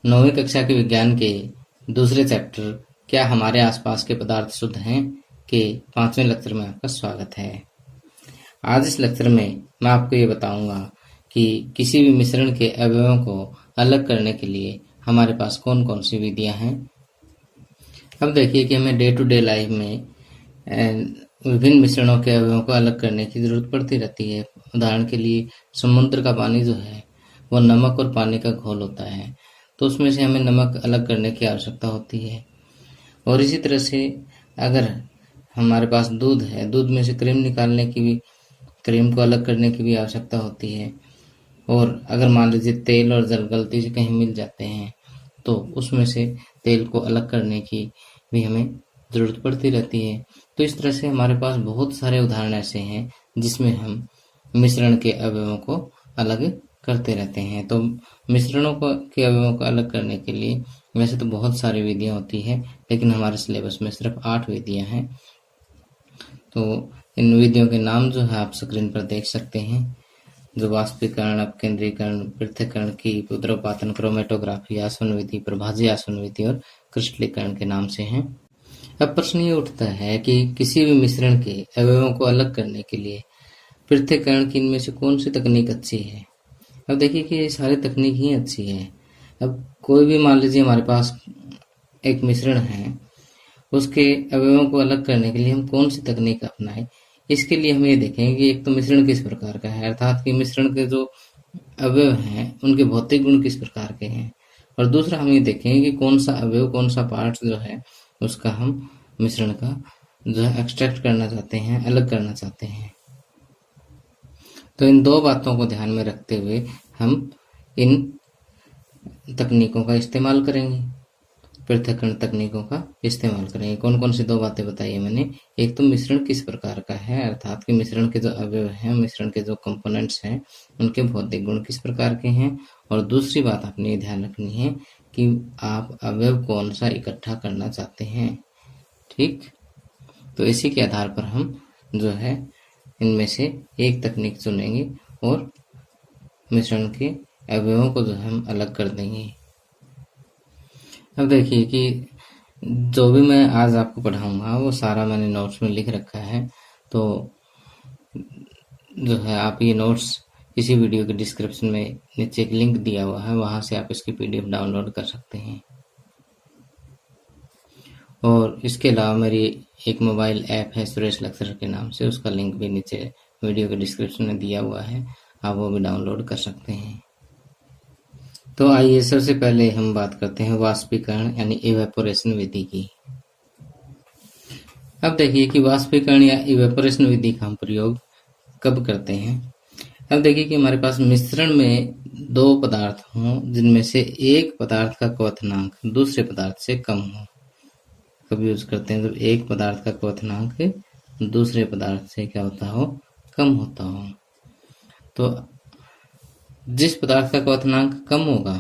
9वीं कक्षा के विज्ञान के दूसरे चैप्टर क्या हमारे आसपास के पदार्थ शुद्ध हैं के 5वें लेक्चर में आपका स्वागत है। आज इस लेक्चर में मैं आपको ये बताऊंगा कि किसी भी मिश्रण के अवयवों को अलग करने के लिए हमारे पास कौन कौन सी विधियां हैं। अब देखिए कि हमें डे टू डे लाइफ में विभिन्न मिश्रणों के अवयवों को अलग करने की जरूरत पड़ती रहती है। उदाहरण के लिए समुद्र का पानी जो है वो नमक और पानी का घोल होता है, तो उसमें से हमें नमक अलग करने की आवश्यकता होती है। और इसी तरह से अगर हमारे पास दूध है, दूध में से क्रीम निकालने की भी, क्रीम को अलग करने की भी आवश्यकता होती है। और अगर मान लीजिए तेल और जल गलती से कहीं मिल जाते हैं तो उसमें से तेल को अलग करने की भी हमें ज़रूरत पड़ती रहती है। तो इस तरह से हमारे पास बहुत सारे उदाहरण ऐसे हैं जिसमें हम मिश्रण के अवयवों को अलग करते रहते हैं। तो मिश्रणों को के अवयवों को अलग करने के लिए वैसे तो बहुत सारी विधियां होती हैं, लेकिन हमारे सिलेबस में सिर्फ 8 विधियां हैं। तो इन विधियों के नाम जो है आप स्क्रीन पर देख सकते हैं, जो वाष्पीकरण, अपकेंद्रीकरण, पृथक्करण की, उद्रपातन, क्रोमेटोग्राफी, आसवन विधि, प्रभाजी आसवन विधि और क्रिस्टलीकरण के नाम से हैं। अब प्रश्न ये उठता है कि किसी भी मिश्रण के अवयवों को अलग करने के लिए पृथक्करण की इनमें से कौन सी तकनीक अच्छी है। अब देखिए कि ये सारी तकनीक ही अच्छी है। अब कोई भी मान लीजिए हमारे पास एक मिश्रण है, उसके अवयवों को अलग करने के लिए हम कौन सी तकनीक अपनाएं। इसके लिए हम ये देखेंगे कि एक तो मिश्रण किस प्रकार का है, अर्थात कि मिश्रण के जो अवयव हैं उनके भौतिक गुण किस प्रकार के हैं। और दूसरा हम ये देखेंगे कि कौन सा अवयव, कौन सा पार्ट जो है उसका हम मिश्रण का जो है एक्सट्रैक्ट करना चाहते हैं, अलग करना चाहते हैं। तो इन दो बातों को ध्यान में रखते हुए हम इन तकनीकों का इस्तेमाल करेंगे, पृथक्करण तकनीकों का इस्तेमाल करेंगे। कौन कौन सी दो बातें बताई मैंने। एक तो मिश्रण किस प्रकार का है, अर्थात कि मिश्रण के जो अवयव हैं, मिश्रण के जो कंपोनेंट्स हैं उनके भौतिक गुण किस प्रकार के हैं। और दूसरी बात आपने ये ध्यान रखनी है कि आप अवयव कौन सा इकट्ठा करना चाहते हैं। ठीक, तो इसी के आधार पर हम जो है इनमें से एक तकनीक चुनेंगे और मिश्रण के अवयवों को जो है हम अलग कर देंगे। अब देखिए कि जो भी मैं आज आपको पढ़ाऊंगा वो सारा मैंने नोट्स में लिख रखा है। तो जो है आप ये नोट्स इसी वीडियो के डिस्क्रिप्शन में नीचे एक लिंक दिया हुआ है, वहां से आप इसकी पीडीएफ डाउनलोड कर सकते हैं। और इसके अलावा मेरी एक मोबाइल ऐप है सुरेश लेक्चरर के नाम से, उसका लिंक भी नीचे वीडियो के डिस्क्रिप्शन में दिया हुआ है, आप वो भी डाउनलोड कर सकते हैं। तो आइए सबसे पहले हम बात करते हैं वाष्पीकरण यानी इवेपोरेशन विधि की। अब देखिए कि वाष्पीकरण या इवेपोरेशन विधि का हम प्रयोग कब करते हैं। अब देखिए कि हमारे पास मिश्रण में दो पदार्थ हों जिनमें से एक पदार्थ का क्वथनांक दूसरे पदार्थ से कम हो। कब यूज करते हैं, जब एक पदार्थ का क्वथनांक दूसरे पदार्थ से क्या होता हो, कम होता हो। तो जिस पदार्थ का क्वथनांक कम होगा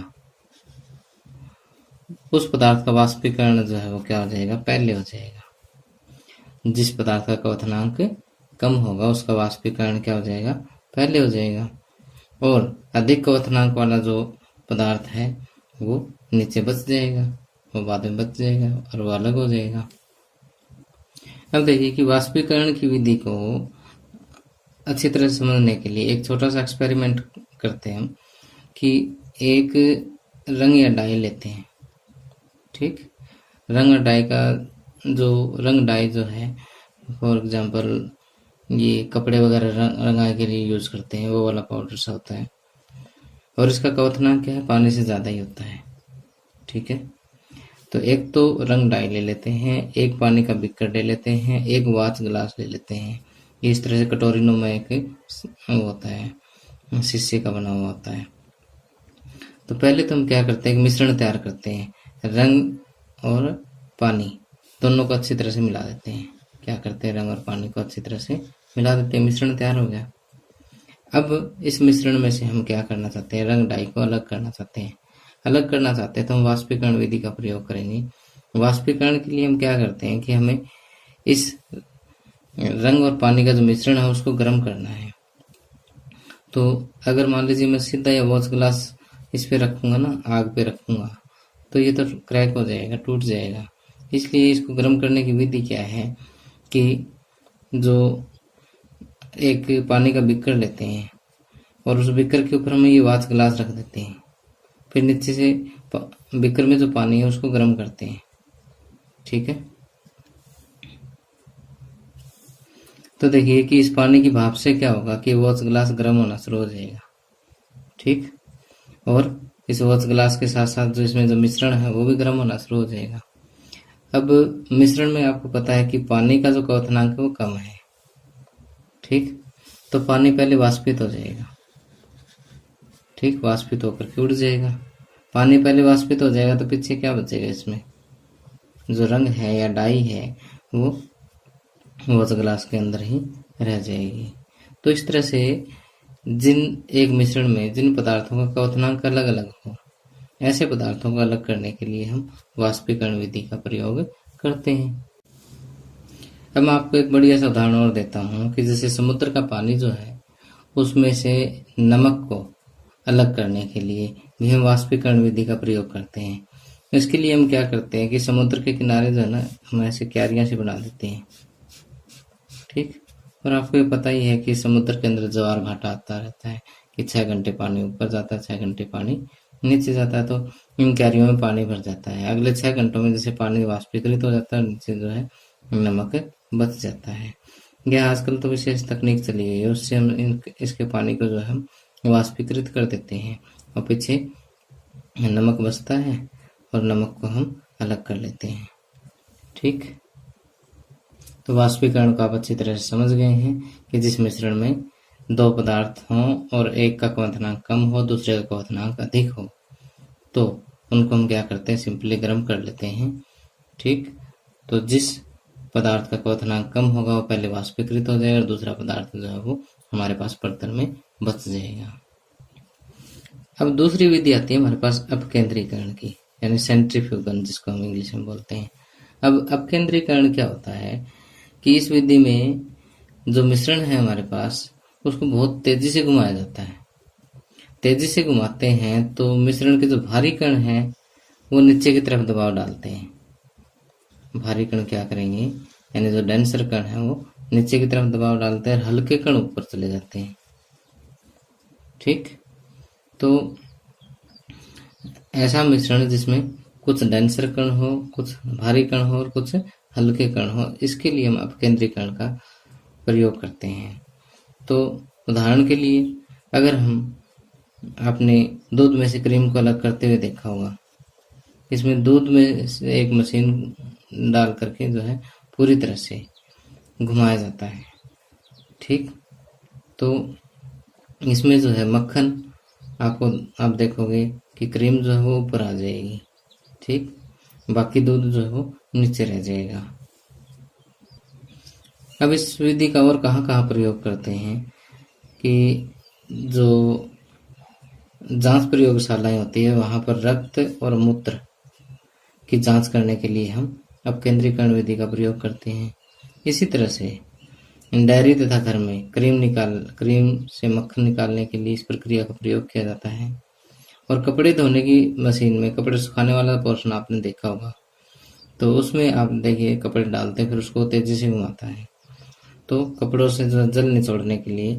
उस पदार्थ का वाष्पीकरण जो है वो क्या हो जाएगा, पहले हो जाएगा। जिस पदार्थ का क्वथनांक कम होगा उसका वाष्पीकरण क्या हो जाएगा, पहले हो जाएगा। और अधिक क्वथनांक वाला जो पदार्थ है वो नीचे बच जाएगा, वो बाद में बच जाएगा और वो अलग हो जाएगा। अब देखिए कि वाष्पीकरण की विधि को अच्छी तरह समझने के लिए एक छोटा सा एक्सपेरिमेंट करते हैं हम कि एक रंग या डाई लेते हैं। ठीक, रंग और डाई का रंग डाई जो है, फॉर एग्जांपल ये कपड़े वगैरह रंगाई के लिए यूज करते हैं, वो वाला पाउडर सा होता है और इसका क्वथनांक क्या है, पानी से ज़्यादा ही होता है। ठीक है, तो एक तो रंग डाई ले लेते हैं, एक पानी का बीकर ले लेते हैं, एक वाच ग्लास ले लेते हैं। इस तरह से कटोरीनुमा एक होता है, शीशे का बना हुआ होता है। तो पहले तो हम क्या करते हैं, मिश्रण तैयार करते हैं। रंग और पानी दोनों को अच्छी तरह से मिला देते हैं। क्या करते हैं, रंग और पानी को अच्छी तरह से मिला देते हैं, मिश्रण तैयार हो गया। अब इस मिश्रण में से हम क्या करना चाहते हैं, रंग डाई को अलग करना चाहते हैं। अलग करना चाहते हैं तो हम वाष्पीकरण विधि का प्रयोग करेंगे। वाष्पीकरण के लिए हम क्या करते हैं कि हमें इस रंग और पानी का जो मिश्रण है उसको गर्म करना है। तो अगर मान लीजिए मैं सीधा या वॉच ग्लास इस पे रखूंगा ना, आग पे रखूंगा, तो ये तो क्रैक हो जाएगा, टूट जाएगा। इसलिए इसको गर्म करने की विधि क्या है कि जो एक पानी का बीकर लेते हैं और उस बीकर के ऊपर हम ये वाच गिलास रख देते हैं, फिर नीचे से बीकर में जो पानी है उसको गर्म करते हैं। ठीक है, तो देखिए कि इस पानी की भाप से क्या होगा कि वॉच गिलास गर्म होना शुरू हो जाएगा। ठीक, और इस वॉच गिलास के साथ साथ जो इसमें जो मिश्रण है वो भी गर्म होना शुरू हो जाएगा। अब मिश्रण में आपको पता है कि पानी का जो क्वथनांक है वो कम है। ठीक, तो पानी पहले वाष्पित हो जाएगा। ठीक, वाष्पित होकर के उड़ जाएगा। पानी पहले वाष्पित हो जाएगा तो पीछे क्या बचेगा, इसमें जो रंग है या डाई है वो वॉच ग्लास के अंदर ही रह जाएगी। तो इस तरह से जिन एक मिश्रण में जिन पदार्थों का क्वथनांक अलग अलग हो, ऐसे पदार्थों को अलग करने के लिए हम वाष्पीकरण विधि का प्रयोग करते हैं। अब मैं आपको एक बढ़िया सा उदाहरण और देता हूँ कि जैसे समुद्र का पानी जो है उसमें से नमक को अलग करने के लिए भी हम वाष्पीकरण विधि का प्रयोग करते हैं। इसके लिए हम क्या करते हैं कि समुद्र के किनारे जो है ना, हम ऐसे क्यारियां से बना देते हैं। ठीक, और आपको ये पता ही है कि समुद्र के अंदर ज्वार भाटा आता रहता है कि 6 घंटे पानी ऊपर जाता है, 6 घंटे पानी नीचे जाता है, तो इन क्यारियों में पानी भर जाता है। अगले 6 घंटों में जैसे पानी वाष्पीकृत हो जाता है, नीचे जो है नमक बच जाता है। यह आजकल तो विशेष तकनीक चली गई है, उससे हम इसके पानी को जो है हम वाष्पीकृत कर देते हैं और पीछे नमक बचता है और नमक को हम अलग कर लेते हैं। ठीक, तो वाष्पीकरण को आप अच्छी तरह से समझ गए हैं कि जिस मिश्रण में 2 पदार्थ हों और एक का क्वथनांक कम हो, दूसरे का क्वथनांक अधिक हो, तो उनको हम क्या करते हैं, सिंपली गर्म कर लेते हैं। ठीक, तो जिस पदार्थ का क्वथनांक कम होगा वो पहले वाष्पीकृत हो जाएगा और दूसरा पदार्थ जो है वो हमारे पास बर्तन में बच जाएगा। अब दूसरी विधि आती है हमारे पास अपकेंद्रीकरण की, यानी सेंट्रीफ्यूगन जिसको हम इंग्लिश में बोलते हैं। अब अपकेंद्रीकरण क्या होता है कि इस विधि में जो मिश्रण है हमारे पास उसको बहुत तेजी से घुमाया जाता है। तेजी से घुमाते हैं तो मिश्रण के जो भारी कण हैं वो नीचे की तरफ दबाव डालते हैं। भारी कण क्या करेंगे, यानी जो डेंसर कण है वो नीचे की तरफ दबाव डालते हैं और हल्के कण ऊपर चले जाते हैं। ठीक, तो ऐसा मिश्रण जिसमें कुछ डेंसर कण हो, कुछ भारी कण हो और कुछ हल्के कण हो, इसके लिए हम अपकेंद्रीकरण का प्रयोग करते हैं। तो उदाहरण के लिए अगर हम आपने दूध में से क्रीम को अलग करते हुए देखा होगा, इसमें दूध में से एक मशीन डाल करके जो है पूरी तरह से घुमाया जाता है। ठीक, तो इसमें जो है मक्खन आप देखोगे कि क्रीम जो है वो ऊपर आ जाएगी। ठीक, बाकी दूध जो है वो नीचे रह जाएगा। अब इस विधि का और कहाँ प्रयोग करते हैं कि जो जांच प्रयोगशालाएं होती है वहां पर रक्त और मूत्र की जांच करने के लिए हम अपकेंद्रीकरण विधि का प्रयोग करते हैं। इसी तरह से डेयरी तथा घर में क्रीम से मक्खन निकालने के लिए इस प्रक्रिया का प्रयोग किया जाता है। और कपड़े धोने की मशीन में कपड़े सुखाने वाला पोर्शन आपने देखा होगा, तो उसमें आप देखिए कपड़े डालते हैं फिर उसको तेजी से घुमाता है। तो कपड़ों से जो जल निचोड़ने के लिए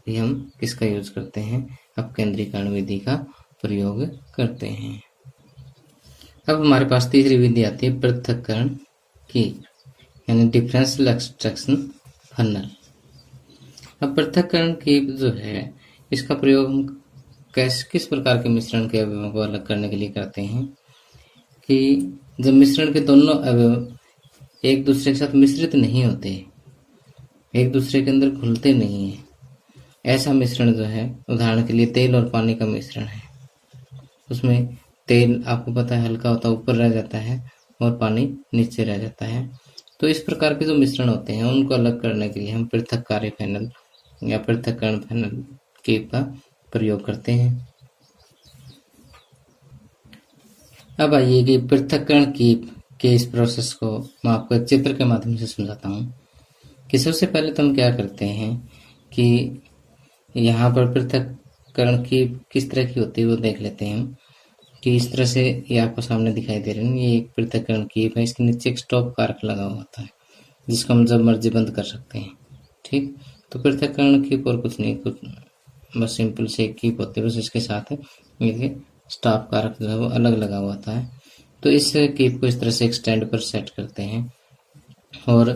भी हम किसका यूज करते हैं, अपकेंद्रीकरण विधि का प्रयोग करते हैं। अब हमारे पास तीसरी विधि आती है पृथक्करण की, यानी डिफरेंशियल एक्सट्रैक्शन फनल। अब पृथक्करण की जो है इसका प्रयोग हम किस प्रकार के मिश्रण के अवयवों को अलग करने के लिए करते हैं कि जब मिश्रण के दोनों अवयव एक दूसरे के साथ मिश्रित नहीं होते, एक दूसरे के अंदर घुलते नहीं है, ऐसा मिश्रण जो है, उदाहरण के लिए तेल और पानी का मिश्रण है, उसमें तेल आपको पता है हल्का होता है, ऊपर रह जाता है और पानी नीचे रह जाता है। तो इस प्रकार के जो मिश्रण होते हैं उनको अलग करने के लिए हम पृथक्कारी फैनल या पृथक्करण फैनल का प्रयोग करते हैं। अब आइए कि पृथक्करण के इस प्रोसेस को मैं आपको एक चित्र के माध्यम से समझाता हूँ कि सबसे पहले तो हम क्या करते हैं कि यहाँ पर पृथक्करण की किस तरह की होती है वो देख लेते हैं। कि इस तरह से ये आपको सामने दिखाई दे रहे हैं। ये एक पृथक्करण कीप है, इसके नीचे एक स्टॉप कारक लगा हुआ होता है जिसको हम जब मर्जी बंद कर सकते हैं। ठीक, तो पृथक्करण कीप और कुछ नहीं, कुछ बस सिंपल से एक कीप होती है, बस इसके साथ है ये स्टॉप कारक जो है वो अलग लगा हुआ होता है। तो इस कीप को इस तरह से एक स्टैंड पर सेट करते हैं और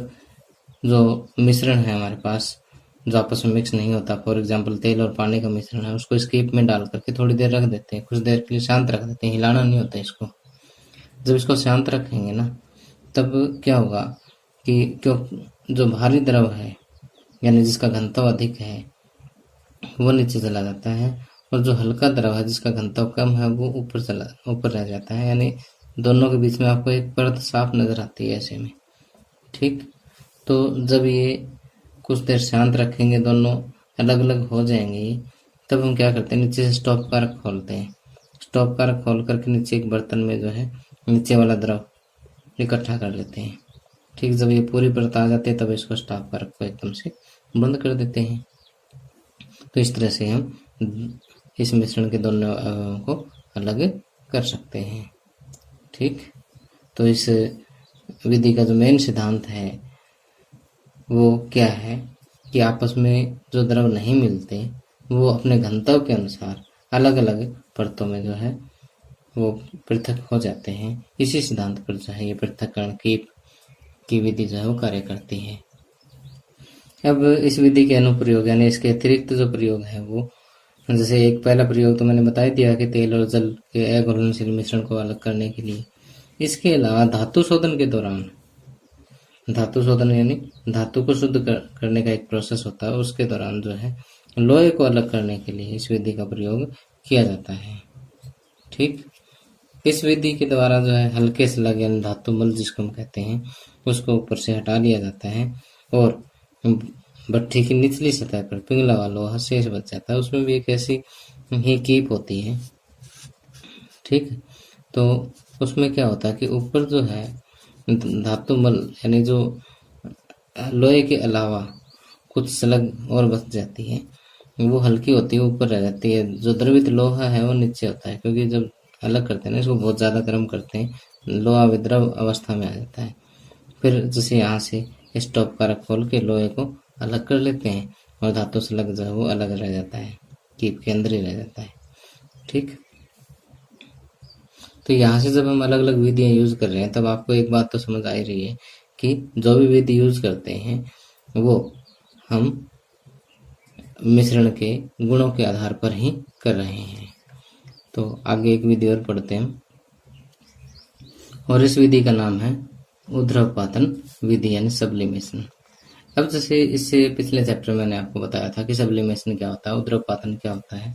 जो मिश्रण है हमारे पास जो आपस में मिक्स नहीं होता, फॉर एग्जांपल तेल और पानी का मिश्रण है, उसको इस कीप में डाल करके थोड़ी देर रख देते हैं, कुछ देर के लिए शांत रख देते हैं, हिलाना नहीं होता इसको। जब इसको शांत रखेंगे ना तब क्या होगा कि क्यों जो भारी द्रव है यानी जिसका घनत्व अधिक है वो नीचे चला जाता है और जो हल्का द्रव है जिसका घनत्व कम है वो ऊपर रह जाता है, यानी दोनों के बीच में आपको एक परत साफ नजर आती है ऐसे में। ठीक, तो जब ये कुछ देर शांत रखेंगे, दोनों अलग अलग हो जाएंगे, तब हम क्या करते हैं, नीचे से स्टॉप कारक खोलते हैं। स्टॉप कारक खोल करके नीचे एक बर्तन में जो है नीचे वाला द्रव इकट्ठा कर लेते हैं। ठीक, जब ये पूरी परत आ जाती है तब इसको स्टॉप कारक को एकदम से बंद कर देते हैं। तो इस तरह से हम इस मिश्रण के दोनों अवयवों को अलग कर सकते हैं। ठीक, तो इस विधि का जो मेन सिद्धांत है वो क्या है कि आपस में जो द्रव नहीं मिलते वो अपने घनत्व के अनुसार अलग अलग परतों में जो है वो पृथक हो जाते हैं। इसी सिद्धांत पर जो है ये पृथक्करण की विधि जो है वो कार्य करती है। अब इस विधि के अनुप्रयोग यानी इसके अतिरिक्त जो प्रयोग है वो, जैसे एक पहला प्रयोग तो मैंने बता ही दिया कि तेल और जल के अघुलनशील मिश्रण को अलग करने के लिए। इसके अलावा धातु शोधन के दौरान, धातु शोधन यानी धातु को शुद्ध करने का एक प्रोसेस होता है, उसके दौरान जो है लोहे को अलग करने के लिए इस विधि का प्रयोग किया जाता है। ठीक, इस विधि के द्वारा जो है हल्के स्लग यानी धातु मल जिसको हम कहते हैं उसको ऊपर से हटा लिया जाता है और भट्ठी की निचली सतह पर पिघला हुआ लोहा शेष बच जाता है। उसमें भी एक ऐसी ही कीप होती है। ठीक, तो उसमें क्या होता है कि ऊपर जो है धातु मल यानी जो लोहे के अलावा कुछ स्लग और बच जाती है, वो हल्की होती है, ऊपर रह जाती है। जो द्रवित लोहा है वो नीचे होता है, क्योंकि जब अलग करते हैं ना इसको बहुत ज़्यादा गर्म करते हैं, लोहा विद्रव अवस्था में आ जाता है। फिर जैसे यहाँ से स्टॉप कारक खोल के लोहे को अलग कर लेते हैं और धातु स्लग जो है वो अलग रह जाता है, कीप के अंदर ही रह जाता है। ठीक, तो यहाँ से जब हम अलग अलग विधियाँ यूज कर रहे हैं तब आपको एक बात तो समझ आ ही रही है कि जो भी विधि यूज करते हैं वो हम मिश्रण के गुणों के आधार पर ही कर रहे हैं। तो आगे एक विधि और पढ़ते हैं और इस विधि का नाम है ऊर्ध्वपातन विधि यानी सब्लिमेशन। अब जैसे इससे पिछले चैप्टर में मैंने आपको बताया था कि सब्लिमेशन क्या होता है, ऊर्ध्वपातन क्या होता है,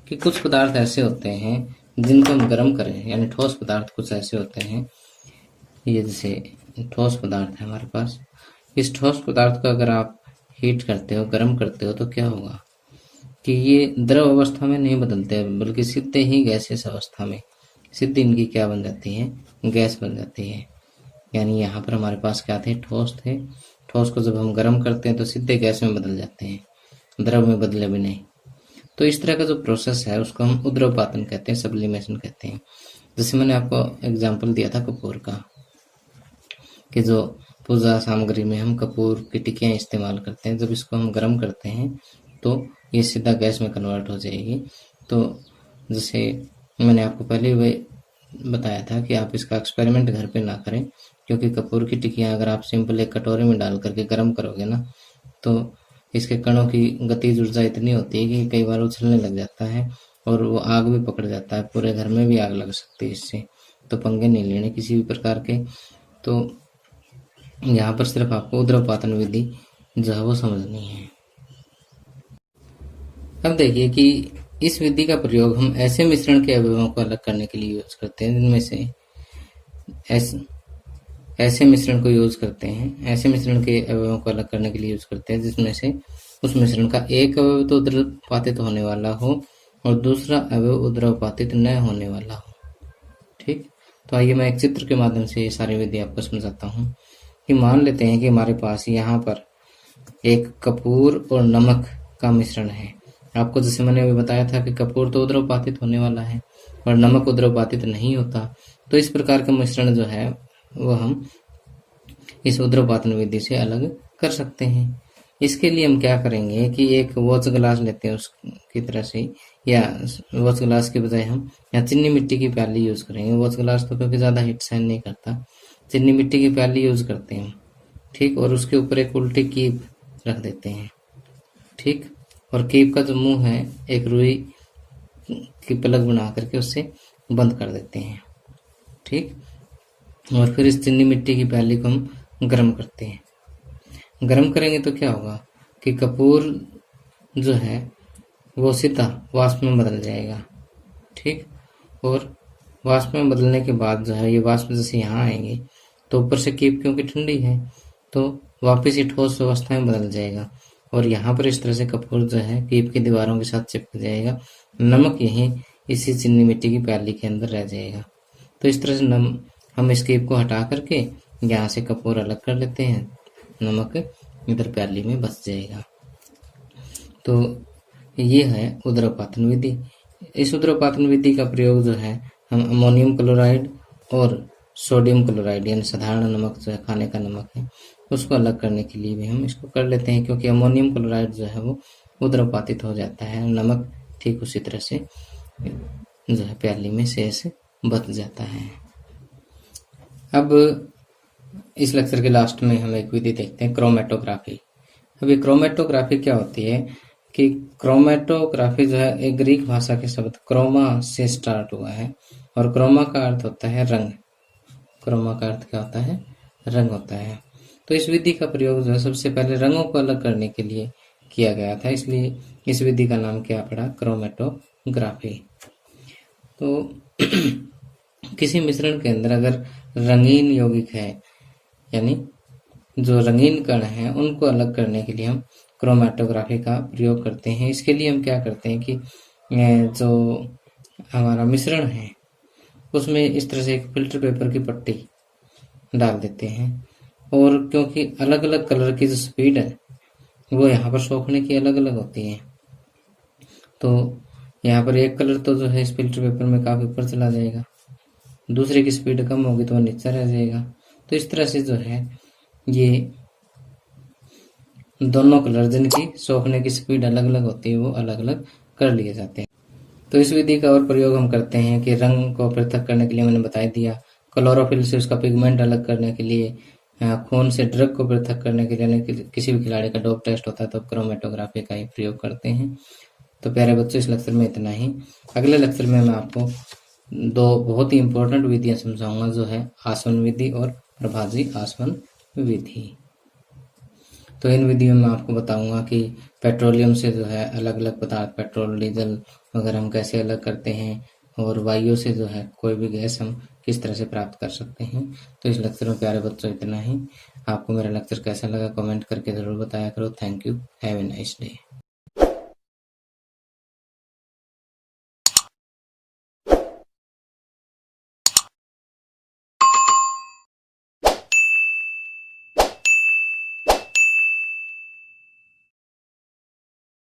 कि कुछ पदार्थ ऐसे होते हैं जिनको हम गर्म करें, यानी ठोस पदार्थ कुछ ऐसे होते हैं, ये जैसे ठोस पदार्थ है हमारे पास, इस ठोस पदार्थ को अगर आप हीट करते हो, गर्म करते हो, तो क्या होगा कि ये द्रव अवस्था में नहीं बदलते बल्कि सीधे ही गैसियस अवस्था में सीधे इनकी क्या बन जाती है, गैस बन जाती है। यानी यहाँ पर हमारे पास क्या थे, ठोस थे, ठोस को जब हम गर्म करते हैं तो सीधे गैस में बदल जाते हैं, द्रव में बदले भी नहीं। तो इस तरह का जो प्रोसेस है उसको हम ऊर्ध्वपातन कहते हैं, सब्लिमेशन कहते हैं। जैसे मैंने आपको एग्जांपल दिया था कपूर का, कि जो पूजा सामग्री में हम कपूर की टिकियाँ इस्तेमाल करते हैं, जब इसको हम गर्म करते हैं तो ये सीधा गैस में कन्वर्ट हो जाएगी। तो जैसे मैंने आपको पहले भी बताया था कि आप इसका एक्सपेरिमेंट घर पे ना करें, क्योंकि कपूर की टिकियाँ अगर आप सिंपल एक कटोरे में डाल करके गर्म करोगे ना तो इसके कणों की गतिज ऊर्जा इतनी होती है कि कई बार उछलने लग जाता है और वो आग भी पकड़ जाता है, पूरे घर में भी आग लग सकती है इससे। तो पंगे नहीं लेने किसी भी प्रकार के। तो यहाँ पर सिर्फ आपको ऊर्ध्वपातन विधि जो है वो समझनी है। अब देखिए कि इस विधि का प्रयोग हम ऐसे मिश्रण के अवयवों को अलग करने के लिए यूज करते हैं जिनमें से ऐसे मिश्रण को यूज करते हैं, ऐसे मिश्रण के अवयवों को अलग करने के लिए यूज करते हैं जिसमें से उस मिश्रण का एक अवयव तो ऊर्ध्वपातित होने वाला हो और दूसरा अवयव ऊर्ध्वपातित न होने वाला हो। ठीक, तो आइए मैं एक चित्र के माध्यम से ये सारी विधि आपको समझाता हूँ। कि मान लेते हैं कि हमारे पास यहाँ पर एक कपूर और नमक का मिश्रण है। आपको जैसे मैंने अभी बताया था कि कपूर तो उद्रवपातित होने वाला है और नमक उद्रवपातित नहीं होता। तो इस प्रकार का मिश्रण जो है वो हम इस उद्रवपातन विधि से अलग कर सकते हैं। इसके लिए हम क्या करेंगे कि एक वॉच ग्लास लेते हैं उसकी तरह से, या वॉच ग्लास के बजाय हम या चीनी मिट्टी की प्याली यूज करेंगे। वॉच ग्लास तो क्योंकि ज़्यादा हीट सहन नहीं करता, चीनी मिट्टी की प्याली यूज करते हैं। ठीक, और उसके ऊपर एक उल्टी कीप रख देते हैं। ठीक, और कीप का जो मुंह है एक रुई की पलक बना करके उससे बंद कर देते हैं। ठीक, और फिर इस चीनी मिट्टी की प्याली को हम गर्म करते हैं। गर्म करेंगे तो क्या होगा कि कपूर जो है वो सीधा वाष्प में बदल जाएगा। ठीक, और वाष्प में बदलने के बाद जो है ये वाष्प जैसे यहाँ आएंगे तो ऊपर से कीप क्योंकि ठंडी है तो वापस ये ठोस अवस्था में बदल जाएगा और यहाँ पर इस तरह से कपूर जो है कीप की दीवारों के साथ चिपक जाएगा। नमक यहीं इसी चीनी मिट्टी की प्याली के अंदर रह जाएगा। तो इस तरह से हम इस कीप को हटा करके यहाँ से कपूर अलग कर लेते हैं, नमक इधर प्याली में बस जाएगा। तो ये है उद्रवपातन विधि। इस उद्रवपातन विधि का प्रयोग जो है हम अमोनियम क्लोराइड और सोडियम क्लोराइड यानी साधारण नमक जो है खाने का नमक है उसको अलग करने के लिए भी हम इसको कर लेते हैं, क्योंकि अमोनियम क्लोराइड जो है वो उद्रवपातित हो जाता है, नमक ठीक उसी तरह से जो है प्याली में शेष बच जाता है। अब इस लेक्चर के लास्ट में हम एक विधि देखते हैं, क्रोमेटोग्राफी। अभी क्रोमेटोग्राफी क्या होती है कि क्रोमेटोग्राफी जो है एक ग्रीक भाषा के शब्द क्रोमा से स्टार्ट हुआ है और क्रोमा का अर्थ होता है रंग। क्रोमा का अर्थ क्या होता है? रंग होता है। तो इस विधि का प्रयोग जो है सबसे पहले रंगों को अलग करने के लिए किया गया था, इसलिए इस विधि का नाम क्या पड़ा? क्रोमेटोग्राफी। तो किसी मिश्रण के अंदर अगर रंगीन यौगिक है यानी जो रंगीन कण हैं उनको अलग करने के लिए हम क्रोमेटोग्राफी का प्रयोग करते हैं। इसके लिए हम क्या करते हैं कि जो हमारा मिश्रण है उसमें इस तरह से एक फिल्टर पेपर की पट्टी डाल देते हैं और क्योंकि अलग अलग कलर की जो स्पीड है वो यहाँ पर सोखने की अलग अलग होती है, तो यहाँ पर एक कलर तो जो है इस फिल्टर पेपर में काफी ऊपर चला जाएगा, दूसरे की स्पीड कम होगी तो वो नीचे रह जाएगा। तो इस तरह से जो है ये दोनों कलर जिनकी सोखने की स्पीड अलग अलग होती है वो अलग अलग कर लिए जाते हैं। तो इस विधि का और प्रयोग हम करते हैं कि रंग को पृथक करने के लिए मैंने बता दिया, क्लोरोफिल से उसका पिगमेंट अलग करने के लिए, खून से ड्रग को पृथक करने के लिए, किसी भी खिलाड़ी का डोप टेस्ट होता है तो क्रोमेटोग्राफी का ही प्रयोग करते हैं। तो प्यारे बच्चों इस लेक्चर में इतना ही। अगले लेक्चर में मैं आपको दो बहुत ही इंपॉर्टेंट विधियां समझाऊंगा, जो है आसवन विधि और प्रभाजी आसवन विधि। तो इन विधियों में आपको बताऊंगा कि पेट्रोलियम से जो है अलग अलग पदार्थ, पेट्रोल डीजल वगैरह हम कैसे अलग करते हैं और वायु से जो है कोई भी गैस हम किस तरह से प्राप्त कर सकते हैं। तो इस लेक्चर में प्यारे बच्चों इतना ही। आपको मेरा लेक्चर कैसा लगा कमेंट करके ज़रूर बताया करो। Thank you, have a nice day.